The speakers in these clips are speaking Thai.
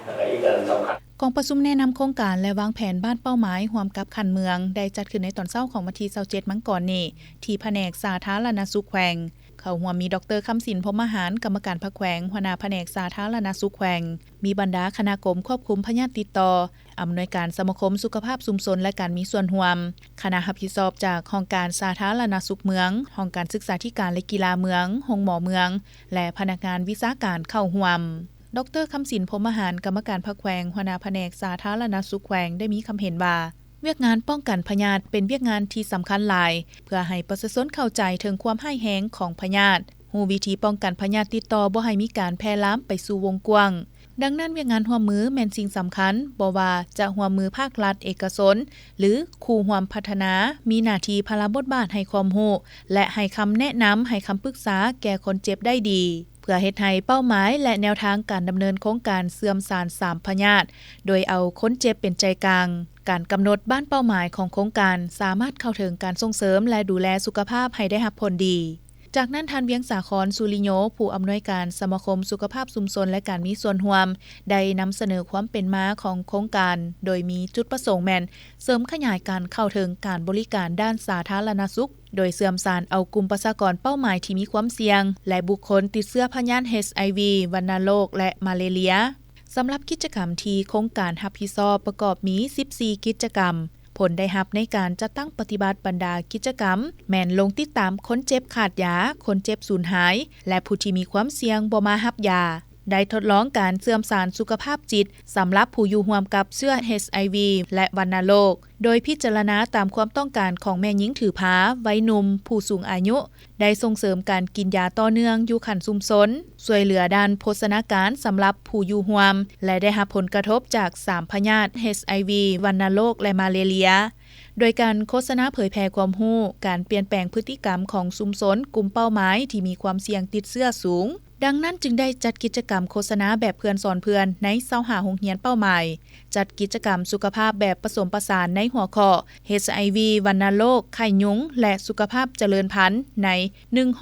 แล้วก็อีกอันสำคัญกองประชุมแนะนำโครงการและวางแผนบ้านเป้าหมายร่วมกับคันเมืองได้จัดขึ้นในตอนเช้าของวันที่27มังกรนี้ที่แผนกสาธารณสุขแขวงเข้าร่วมมีดร.คำศิลป์พรหมหารกรรมการภาคแขวงหัวหน้าแผนกสาธารณสุขแขวงมีบรรดาคณะกรมควบคุมพยาธิติดต่ออำนวยการสมาคมสุขภาพชุมชนและการมีส่วนร่วมคณะรับผิดชอบจากห้องการสาธารณสุขเมืองห้องการศึกษาธิการและกีฬาเมืองโรงหมอเมืองและพนักงานวิชาการเข้าร่วมดร.คำศิลป์พรหมหารกรรมการภาคแขวงหัวหน้าแผนกสาธารณสุขแขวงได้มีคำเห็นว่าเวียกงานป้องกันพยาธิเป็นเวียกงานที่สำคัญหลายเพื่อให้ประชาชนเข้าใจถึงความร้ายแรงของพยาธิรู้วิธีป้องกันพยาธิติดต่อบ่ให้มีการแพร่ลามไปสู่วงกว้างดังนั้นเวียกงานร่วมมือแม่นสิ่งสำคัญบ่ว่าจะร่วมมือภาครัฐเอกชนหรือคู่ร่วมพัฒนามีหน้าที่พลาบทบาทให้ความรู้และให้คำแนะนำให้คำปรึกษาแก่คนเจ็บได้ดีเพื่อเฮ็ดให้เป้าหมายและแนวทางการดำเนินโครงการเสื่อมสาร3พยาธิโดยเอาคนเจ็บเป็นใจกลางการกำหนดบ้านเป้าหมายของโครงการสามารถเข้าถึงการส่งเสริมและดูแลสุขภาพให้ได้รับผลดีจากนั้นท่านเวียงสาครสุริโยผู้อำนวยการสมาคมสุขภาพชุมชนและการมีส่วนร่วมได้นำเสนอความเป็นมาของโครงการโดยมีจุดประสงค์แม่นเสริมขยายการเข้าถึงการบริการด้านสาธารณสุขโดยเสื่อมสารเอากลุ่มประชากรเป้าหมายที่มีความเสี่ยงและบุคคลติดเชื้อพยาธิ HIV วัณโรคและมาเลเรียสำหรับกิจกรรมที่โครงการรับผิดชอบประกอบมี14กิจกรรมผลได้รับในการจัดตั้งปฏิบัติบรรดากิจกรรมแม่นลงติดตามคนเจ็บขาดยาคนเจ็บสูญหายและผู้ที่มีความเสี่ยงบ่มารับยาได้ทดลองการเสื่อมสารสุขภาพจิตสำหรับผู้อยู่ร่วมกับเชื้อ HIV และวัณโรคโดยพิจารณาตามความต้องการของแม่หญิงถือผาวัยหนุ่มผู้สูงอายุได้ส่งเสริมการกินยาต่อเนื่องอยู่ขั้นชุมชนช่วยเหลือด้านโภชนาการสำหรับผู้อยู่ร่วมและได้รับผลกระทบจาก3พยาธิ HIV วัณโรคและมาเลเรียโดยการโฆษณาเผยแพร่ความรู้การเปลี่ยนแปลงพฤติกรรมของชุมชนกลุ่มเป้าหมายที่มีความเสี่ยงติดเชื้อสูงดังนั้นจึงได้จัดกิจกรรมโฆษณาแบบเพื่อนสอนเพื่อนใน25โรงเรียนเป้าหมายจัดกิจกรรมสุขภาพแบบผสมผสานในหัวข้อ HIV วัณโรคไข้ยุงและสุขภาพเจริญพันธุ์ใน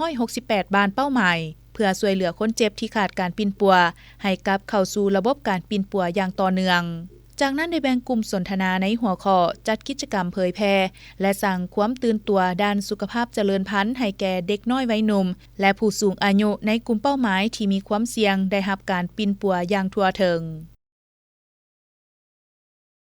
168บ้านเป้าหมายเพื่อช่วยเหลือคนเจ็บที่ขาดการปิ่นปัวให้กลับเข้าสู่ระบบการปิ่นปัวอย่างต่อเนื่องจากนั้นได้แบ่งกลุ่มสนทนาในหัวข้อจัดกิจกรรมเผยแพร่และสร้างความตื่นตัวด้านสุขภาพเจริญพันธุ์ให้แก่เด็กน้อยวัยหนุ่มและผู้สูงอายุในกลุ่มเป้าหมายที่มีความเสี่ยงได้รับการปิ่นปัวอย่างทั่วถึง